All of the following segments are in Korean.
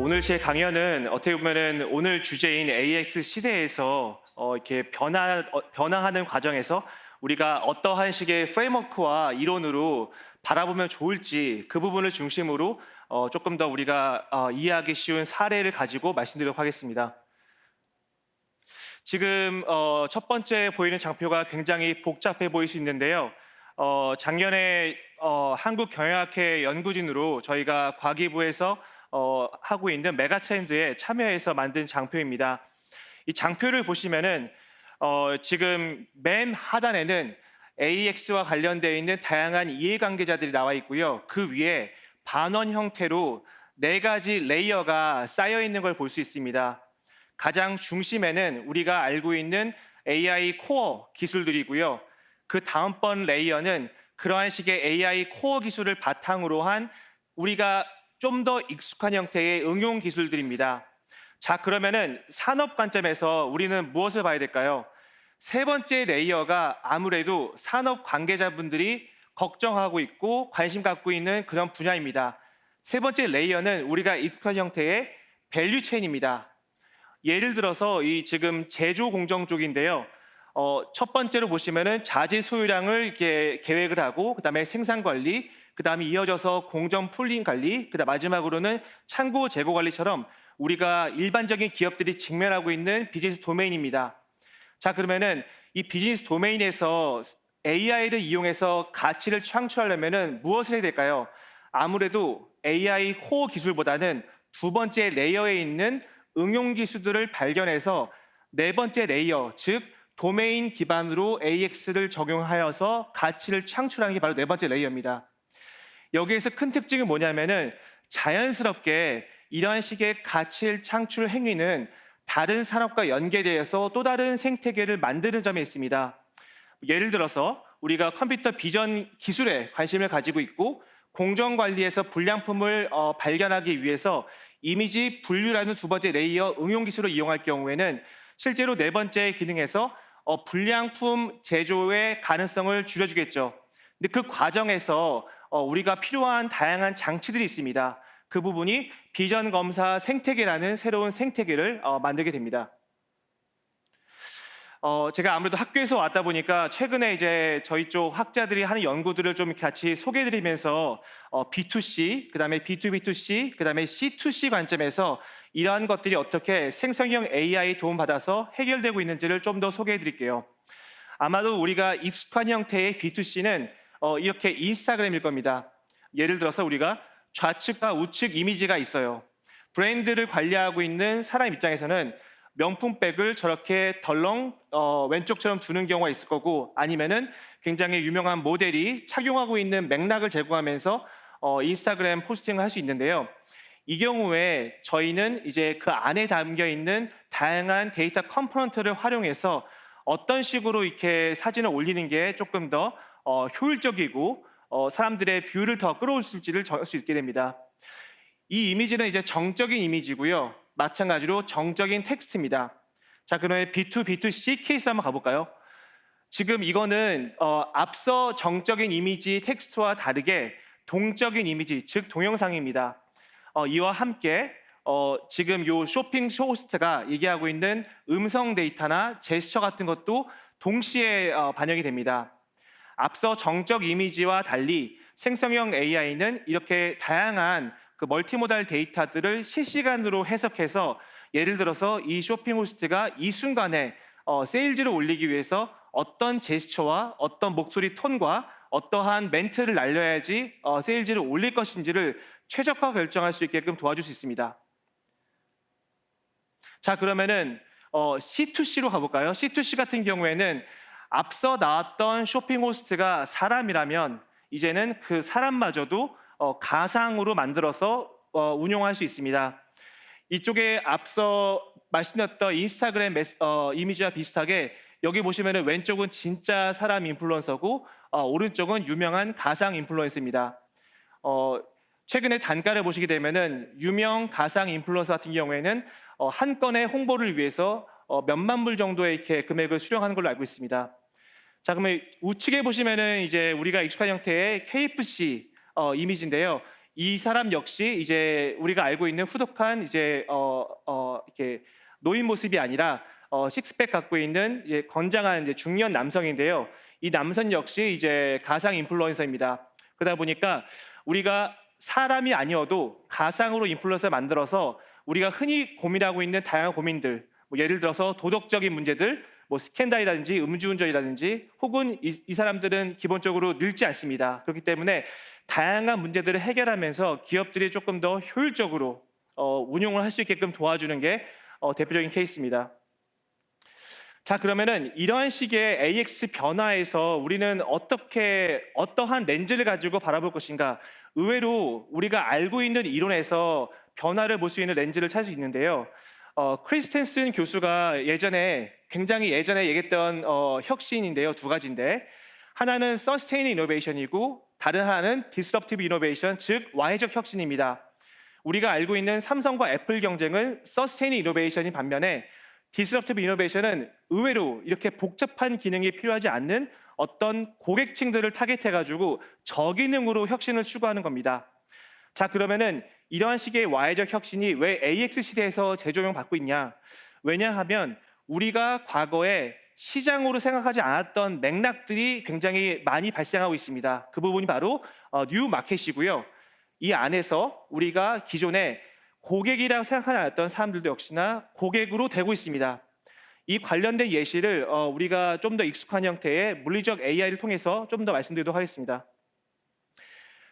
오늘 제 강연은 어떻게 보면은 오늘 주제인 AX 시대에서 이렇게 변화하는 과정에서 우리가 어떠한 식의 프레임워크와 이론으로 바라보면 좋을지 그 부분을 중심으로 조금 더 우리가 이해하기 쉬운 사례를 가지고 말씀드리도록 하겠습니다. 지금 첫 번째 보이는 장표가 굉장히 복잡해 보일 수 있는데요. 작년에 한국경영학회 연구진으로 저희가 과기부에서 하고 있는 메가트렌드에 참여해서 만든 장표입니다. 이 장표를 보시면은 지금 맨 하단에는 AX와 관련되어 있는 다양한 이해관계자들이 나와 있고요. 그 위에 반원 형태로 4가지 레이어가 쌓여 있는 걸 볼 수 있습니다. 가장 중심에는 우리가 알고 있는 AI 코어 기술들이고요. 그 다음번 레이어는 그러한 식의 AI 코어 기술을 바탕으로 한 우리가 좀 더 익숙한 형태의 응용 기술들입니다. 자, 그러면은 산업 관점에서 우리는 무엇을 봐야 될까요? 세 번째 레이어가 아무래도 산업 관계자분들이 걱정하고 있고 관심 갖고 있는 그런 분야입니다. 세 번째 레이어는 우리가 익숙한 형태의 밸류 체인입니다. 예를 들어서 이 지금 제조 공정 쪽인데요. 첫 번째로 보시면은 자재 소유량을 이렇게 계획을 하고 그다음에 생산 관리, 그다음에 이어져서 공정 풀링 관리, 그다음 마지막으로는 창고 재고 관리처럼 우리가 일반적인 기업들이 직면하고 있는 비즈니스 도메인입니다. 자, 그러면은 이 비즈니스 도메인에서 AI를 이용해서 가치를 창출하려면은 무엇을 해야 될까요? 아무래도 AI 코어 기술보다는 두 번째 레이어에 있는 응용 기술들을 발견해서 네 번째 레이어, 즉 도메인 기반으로 AX를 적용하여서 가치를 창출하는 게 바로 네 번째 레이어입니다. 여기에서 큰 특징은 뭐냐면은 자연스럽게 이러한 식의 가치 창출 행위는 다른 산업과 연계되어서 또 다른 생태계를 만드는 점에 있습니다. 예를 들어서 우리가 컴퓨터 비전 기술에 관심을 가지고 있고 공정관리에서 불량품을 발견하기 위해서 이미지 분류라는 두 번째 레이어 응용 기술을 이용할 경우에는 실제로 네 번째 기능에서 불량품 제조의 가능성을 줄여주겠죠. 근데 그 과정에서 우리가 필요한 다양한 장치들이 있습니다. 그 부분이 비전 검사 생태계라는 새로운 생태계를 만들게 됩니다. 제가 아무래도 학교에서 왔다 보니까 최근에 이제 저희 쪽 학자들이 하는 연구들을 좀 같이 소개해드리면서 B2C, 그다음에 B2B2C, 그다음에 C2C 관점에서 이러한 것들이 어떻게 생성형 AI 도움받아서 해결되고 있는지를 좀 더 소개해드릴게요. 아마도 우리가 익숙한 형태의 B2C는 이렇게 인스타그램일 겁니다. 예를 들어서 우리가 좌측과 우측 이미지가 있어요. 브랜드를 관리하고 있는 사람 입장에서는 명품백을 저렇게 덜렁 왼쪽처럼 두는 경우가 있을 거고, 아니면은 굉장히 유명한 모델이 착용하고 있는 맥락을 제공하면서 인스타그램 포스팅을 할 수 있는데요. 이 경우에 저희는 이제 그 안에 담겨 있는 다양한 데이터 컴포넌트를 활용해서 어떤 식으로 이렇게 사진을 올리는 게 조금 더 효율적이고 사람들의 뷰를 더 끌어올 수 있을지를 정할 수 있게 됩니다. 이 이미지는 이제 정적인 이미지고요. 마찬가지로 정적인 텍스트입니다. 자, 그러면 B2B2C 케이스 한번 가볼까요? 지금 이거는 앞서 정적인 이미지 텍스트와 다르게 동적인 이미지, 즉 동영상입니다. 이와 함께 지금 요 쇼핑 호스트가 얘기하고 있는 음성 데이터나 제스처 같은 것도 동시에 반영이 됩니다. 앞서 정적 이미지와 달리 생성형 AI는 이렇게 다양한 그 멀티모달 데이터들을 실시간으로 해석해서 예를 들어서 이 쇼핑 호스트가 이 순간에 세일즈를 올리기 위해서 어떤 제스처와 어떤 목소리 톤과 어떠한 멘트를 날려야지 세일즈를 올릴 것인지를 최적화 결정할 수 있게끔 도와줄 수 있습니다. 자, 그러면은 C2C로 가볼까요? C2C 같은 경우에는 앞서 나왔던 쇼핑 호스트가 사람이라면 이제는 그 사람마저도 가상으로 만들어서 운용할 수 있습니다. 이쪽에 앞서 말씀드렸던 인스타그램 이미지와 비슷하게 여기 보시면은 왼쪽은 진짜 사람 인플루언서고 오른쪽은 유명한 가상 인플루언서입니다. 최근에 단가를 보시게 되면은 유명 가상 인플루언서 같은 경우에는 한 건의 홍보를 위해서 몇만 불 정도의 이렇게 금액을 수령하는 걸로 알고 있습니다. 자, 그러면 우측에 보시면은 이제 우리가 익숙한 형태의 KFC 이미지인데요. 이 사람 역시 이제 우리가 알고 있는 후덕한 이제 이렇게 노인 모습이 아니라 식스팩 갖고 있는 이제 건장한 이제 중년 남성인데요. 이 남성 역시 이제 가상 인플루언서입니다. 그러다 보니까 우리가 사람이 아니어도 가상으로 인플루언서를 만들어서 우리가 흔히 고민하고 있는 다양한 고민들, 뭐 예를 들어서 도덕적인 문제들, 뭐 스캔들이라든지 음주운전이라든지 혹은 이 사람들은 기본적으로 늙지 않습니다. 그렇기 때문에 다양한 문제들을 해결하면서 기업들이 조금 더 효율적으로 운용을 할 수 있게끔 도와주는 게 대표적인 케이스입니다. 자, 그러면은 이러한 식의 AX 변화에서 우리는 어떠한 렌즈를 가지고 바라볼 것인가? 의외로 우리가 알고 있는 이론에서 변화를 볼 수 있는 렌즈를 찾을 수 있는데요. 크리스텐슨 교수가 굉장히 예전에 얘기했던 혁신인데요. 두 가지인데 하나는 서스테인 이노베이션이고 다른 하나는 디스럽티브 이노베이션, 즉 와해적 혁신입니다. 우리가 알고 있는 삼성과 애플 경쟁은 서스테인 이노베이션인 반면에 디스럽티브 이노베이션은 의외로 이렇게 복잡한 기능이 필요하지 않는 어떤 고객층들을 타겟해가지고 저기능으로 혁신을 추구하는 겁니다. 자, 그러면은 이러한 식의 와해적 혁신이 왜 AX 시대에서 재조명받고 있냐? 왜냐하면 우리가 과거에 시장으로 생각하지 않았던 맥락들이 굉장히 많이 발생하고 있습니다. 그 부분이 바로 뉴 마켓이고요. 이 안에서 우리가 기존에 고객이라고 생각하지 않았던 사람들도 역시나 고객으로 되고 있습니다. 이 관련된 예시를 우리가 좀 더 익숙한 형태의 물리적 AI를 통해서 좀 더 말씀드리도록 하겠습니다.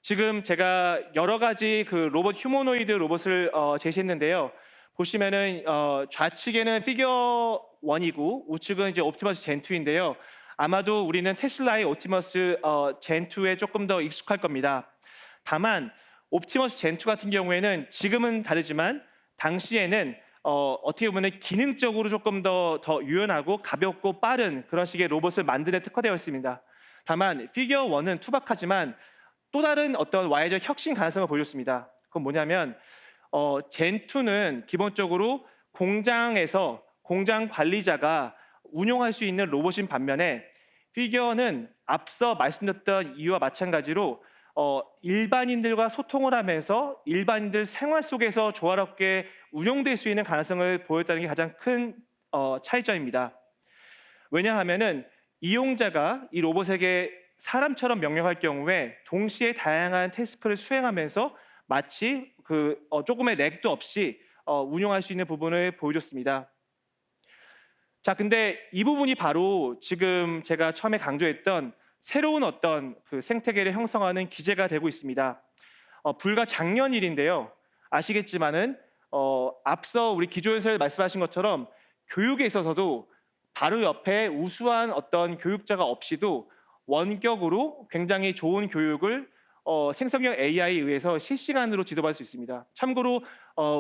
지금 제가 여러 가지 그 로봇 휴머노이드 로봇을 제시했는데요. 보시면은 좌측에는 피겨 1이고 우측은 이제 옵티머스 젠 2인데요. 아마도 우리는 테슬라의 옵티머스 젠 2에 조금 더 익숙할 겁니다. 다만 옵티머스 젠 2 같은 경우에는 지금은 다르지만 당시에는 어떻게 보면 기능적으로 조금 더 유연하고 가볍고 빠른 그런 식의 로봇을 만드는 데 특화되어 있습니다. 다만 피겨 1은 투박하지만 또 다른 어떤 와해적 혁신 가능성을 보여줬습니다. 그건 뭐냐면 젠2는 기본적으로 공장에서 공장 관리자가 운용할 수 있는 로봇인 반면에 피겨는 앞서 말씀드렸던 이유와 마찬가지로 일반인들과 소통을 하면서 일반인들 생활 속에서 조화롭게 운용될 수 있는 가능성을 보였다는 게 가장 큰 차이점입니다. 왜냐하면은 이용자가 이 로봇에게 사람처럼 명령할 경우에 동시에 다양한 태스크를 수행하면서 마치 조금의 렉도 없이 운용할 수 있는 부분을 보여줬습니다. 자, 근데 이 부분이 바로 지금 제가 처음에 강조했던 새로운 어떤 그 생태계를 형성하는 기제가 되고 있습니다. 불과 작년 일인데요. 아시겠지만은 앞서 우리 기조연설 말씀하신 것처럼 교육에 있어서도 바로 옆에 우수한 어떤 교육자가 없이도 원격으로 굉장히 좋은 교육을 생성형 AI에 의해서 실시간으로 지도받을 수 있습니다. 참고로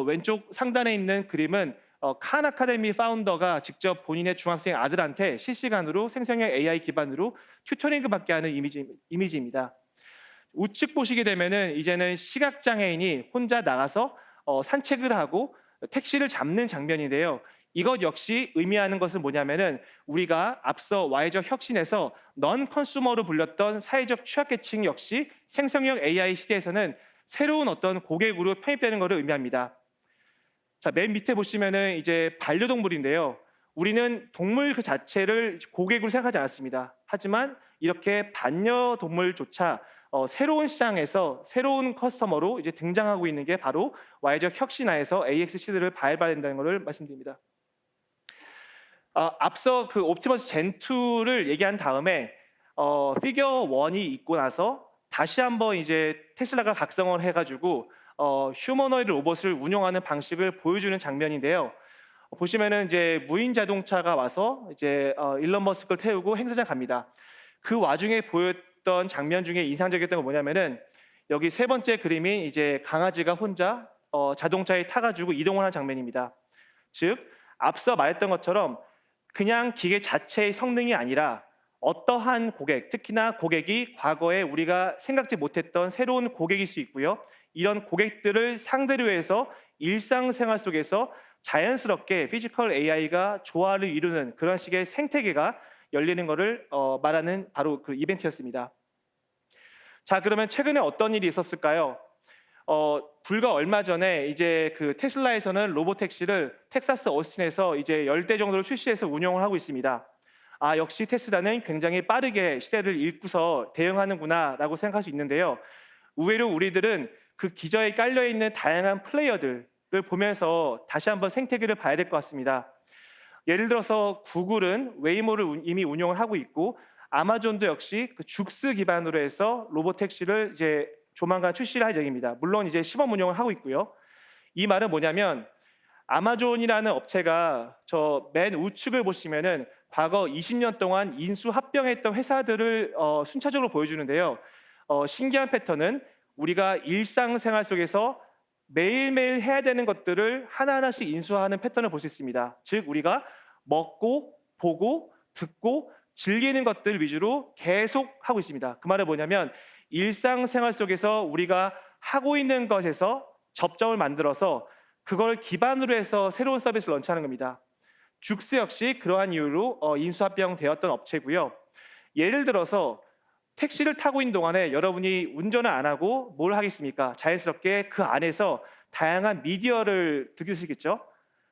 왼쪽 상단에 있는 그림은 칸 아카데미 파운더가 직접 본인의 중학생 아들한테 실시간으로 생성형 AI 기반으로 튜터링을 받게 하는 이미지입니다. 우측 보시게 되면은 이제는 시각장애인이 혼자 나가서 산책을 하고 택시를 잡는 장면인데요. 이것 역시 의미하는 것은 뭐냐면은 우리가 앞서 와해적 혁신에서 넌 컨슈머로 불렸던 사회적 취약계층 역시 생성형 AI 시대에서는 새로운 어떤 고객으로 편입되는 것을 의미합니다. 자, 맨 밑에 보시면은 이제 반려동물인데요. 우리는 동물 그 자체를 고객으로 생각하지 않았습니다. 하지만 이렇게 반려동물조차 새로운 시장에서 새로운 커스터머로 이제 등장하고 있는 게 바로 와해적 혁신하에서 AX 시대를 밟아야 된다는 것을 말씀드립니다. 앞서 그 옵티머스 젠 2를 얘기한 다음에 피겨 1이 있고 나서 다시 한번 이제 테슬라가 각성을 해가지고 휴머노이드 로봇을 운용하는 방식을 보여주는 장면인데요. 보시면은 이제 무인 자동차가 와서 이제 일론 머스크를 태우고 행사장 갑니다. 그 와중에 보였던 장면 중에 인상적이었던 건 뭐냐면은 여기 세 번째 그림인 이제 강아지가 혼자 자동차에 타가지고 이동을 하는 장면입니다. 즉 앞서 말했던 것처럼 그냥 기계 자체의 성능이 아니라 어떠한 고객, 특히나 고객이 과거에 우리가 생각지 못했던 새로운 고객일 수 있고요. 이런 고객들을 상대로 해서 일상생활 속에서 자연스럽게 피지컬 AI가 조화를 이루는 그런 식의 생태계가 열리는 것을 말하는 바로 그 이벤트였습니다. 자, 그러면 최근에 어떤 일이 있었을까요? 불과 얼마 전에 이제 그 테슬라에서는 로보택시를 텍사스 오스틴에서 이제 10대 정도를 출시해서 운영을 하고 있습니다. 아, 역시 테슬라는 굉장히 빠르게 시대를 읽고서 대응하는구나라고 생각할 수 있는데요. 의외로 우리들은 그 기저에 깔려 있는 다양한 플레이어들을 보면서 다시 한번 생태계를 봐야 될 것 같습니다. 예를 들어서 구글은 웨이모를 이미 운영을 하고 있고, 아마존도 역시 그 죽스 기반으로 해서 로보택시를 이제 조만간 출시를 할 예정입니다. 물론 이제 시범 운영을 하고 있고요. 이 말은 뭐냐면 아마존이라는 업체가 저 맨 우측을 보시면은 과거 20년 동안 인수 합병했던 회사들을 순차적으로 보여주는데요. 신기한 패턴은 우리가 일상생활 속에서 매일매일 해야 되는 것들을 하나하나씩 인수하는 패턴을 볼 수 있습니다. 즉 우리가 먹고 보고 듣고 즐기는 것들 위주로 계속 하고 있습니다. 그 말은 뭐냐면 일상생활 속에서 우리가 하고 있는 것에서 접점을 만들어서 그걸 기반으로 해서 새로운 서비스를 런치하는 겁니다. 죽스 역시 그러한 이유로 인수합병되었던 업체고요. 예를 들어서 택시를 타고 있는 동안에 여러분이 운전을 안 하고 뭘 하겠습니까? 자연스럽게 그 안에서 다양한 미디어를 듣길 수 있겠죠.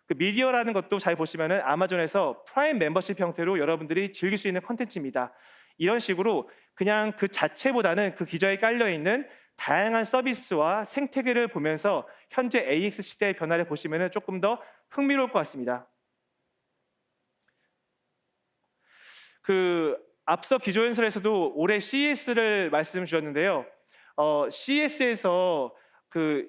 그 미디어라는 것도 잘 보시면은 아마존에서 프라임 멤버십 형태로 여러분들이 즐길 수 있는 콘텐츠입니다. 이런 식으로 그냥 그 자체보다는 그 기저에 깔려 있는 다양한 서비스와 생태계를 보면서 현재 AX 시대의 변화를 보시면은 조금 더 흥미로울 것 같습니다. 그 앞서 기조연설에서도 올해 CES를 말씀 주셨는데요. CES에서 그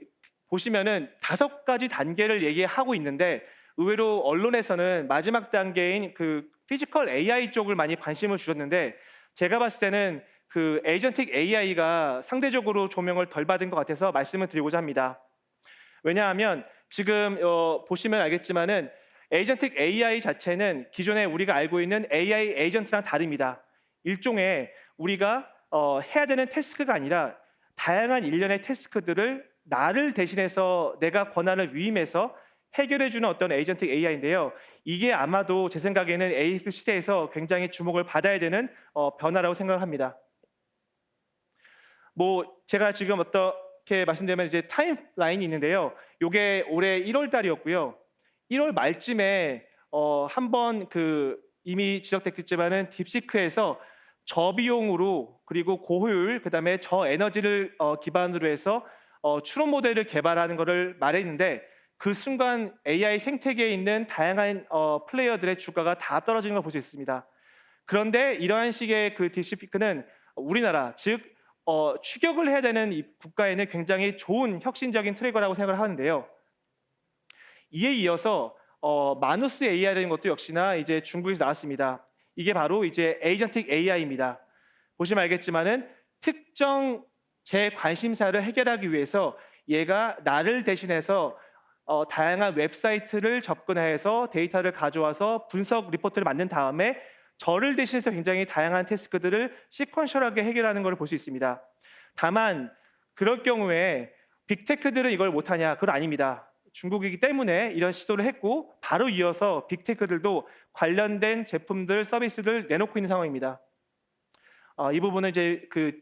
보시면은 5가지 단계를 얘기하고 있는데 의외로 언론에서는 마지막 단계인 그 피지컬 AI 쪽을 많이 관심을 주셨는데 제가 봤을 때는 그 에이전틱 AI가 상대적으로 조명을 덜 받은 것 같아서 말씀을 드리고자 합니다. 왜냐하면 지금 보시면 알겠지만은 에이전틱 AI 자체는 기존에 우리가 알고 있는 AI 에이전트랑 다릅니다. 일종의 우리가 해야 되는 태스크가 아니라 다양한 일련의 태스크들을 나를 대신해서 내가 권한을 위임해서 해결해주는 어떤 에이전틱 AI인데요. 이게 아마도 제 생각에는 AX 시대에서 굉장히 주목을 받아야 되는 변화라고 생각을 합니다. 뭐 제가 지금 어떻게 말씀드리면 이제 타임라인이 있는데요. 이게 올해 1월 달이었고요. 1월 말쯤에 한번 그 이미 지적됐겠지만은 딥시크에서 저비용으로 그리고 고효율 그다음에 저에너지를 기반으로 해서 추론 모델을 개발하는 것을 말했는데 그 순간 AI 생태계에 있는 다양한 플레이어들의 주가가 다 떨어지는 걸 볼 수 있습니다. 그런데 이러한 식의 그 딥시크는 우리나라 즉 추격을 해야 되는 이 국가에는 굉장히 좋은 혁신적인 트리거라고 생각을 하는데요. 이에 이어서 마누스 AI라는 것도 역시나 이제 중국에서 나왔습니다. 이게 바로 이제 에이전틱 AI입니다. 보시면 알겠지만은 특정 제 관심사를 해결하기 위해서 얘가 나를 대신해서 다양한 웹사이트를 접근해서 데이터를 가져와서 분석 리포트를 만든 다음에 저를 대신해서 굉장히 다양한 태스크들을 시퀀셜하게 해결하는 것을 볼 수 있습니다. 다만 그럴 경우에 빅테크들은 이걸 못하냐? 그건 아닙니다. 중국이기 때문에 이런 시도를 했고 바로 이어서 빅테크들도 관련된 제품들, 서비스를 내놓고 있는 상황입니다. 이 부분은 이제 그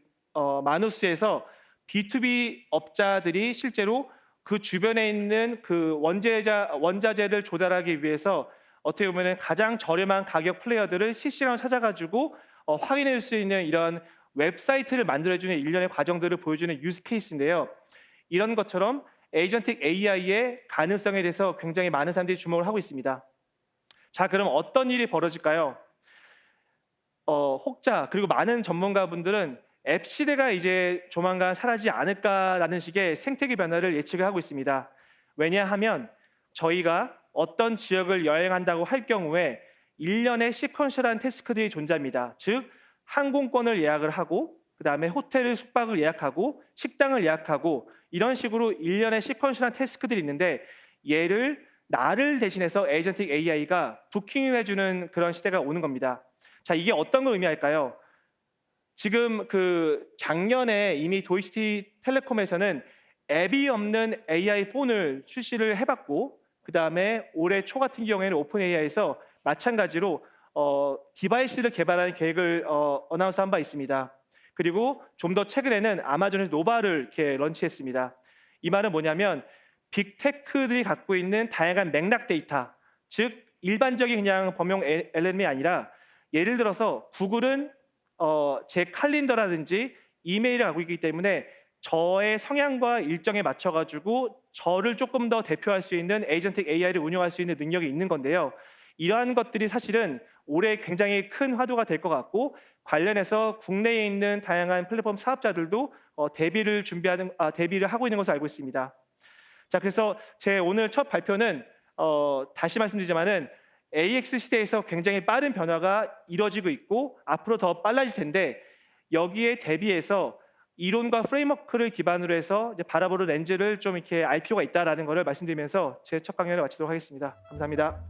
마누스에서 B2B 업자들이 실제로 그 주변에 있는 그 원자재를 조달하기 위해서 어떻게 보면 가장 저렴한 가격 플레이어들을 실시간으로 찾아가지고 확인할 수 있는 이런 웹사이트를 만들어주는 일련의 과정들을 보여주는 유스 케이스인데요. 이런 것처럼 에이전틱 AI의 가능성에 대해서 굉장히 많은 사람들이 주목을 하고 있습니다. 자, 그럼 어떤 일이 벌어질까요? 혹자 그리고 많은 전문가분들은 앱 시대가 이제 조만간 사라지지 않을까라는 식의 생태계 변화를 예측을 하고 있습니다. 왜냐하면 저희가 어떤 지역을 여행한다고 할 경우에 일련의 시퀀셜한 태스크들이 존재합니다. 즉 항공권을 예약을 하고 그 다음에 호텔 숙박을 예약하고 식당을 예약하고 이런 식으로 일련의 시퀀셜한 태스크들이 있는데 얘를 나를 대신해서 에이전틱 AI가 부킹을 해주는 그런 시대가 오는 겁니다. 자, 이게 어떤 걸 의미할까요? 지금 그 작년에 이미 도이치텔레콤에서는 앱이 없는 AI 폰을 출시를 해봤고 그 다음에 올해 초 같은 경우에는 오픈 AI에서 마찬가지로 디바이스를 개발하는 계획을 어나운스한 바 있습니다. 그리고 좀 더 최근에는 아마존에서 노바를 이렇게 런치했습니다. 이 말은 뭐냐면 빅테크들이 갖고 있는 다양한 맥락 데이터, 즉 일반적인 그냥 범용 LLM이 아니라 예를 들어서 구글은 제 칼린더라든지 이메일을 갖고 있기 때문에 저의 성향과 일정에 맞춰 가지고 저를 조금 더 대표할 수 있는 에이전틱 AI를 운영할 수 있는 능력이 있는 건데요. 이러한 것들이 사실은 올해 굉장히 큰 화두가 될 것 같고, 관련해서 국내에 있는 다양한 플랫폼 사업자들도 대비를 하고 있는 것으로 알고 있습니다. 자, 그래서 제 오늘 첫 발표는 다시 말씀드리지만은 AX 시대에서 굉장히 빠른 변화가 이뤄지고 있고 앞으로 더 빨라질 텐데, 여기에 대비해서 이론과 프레임워크를 기반으로 해서 이제 바라보는 렌즈를 좀 이렇게 알 필요가 있다라는 것을 말씀드리면서 제 첫 강연을 마치도록 하겠습니다. 감사합니다.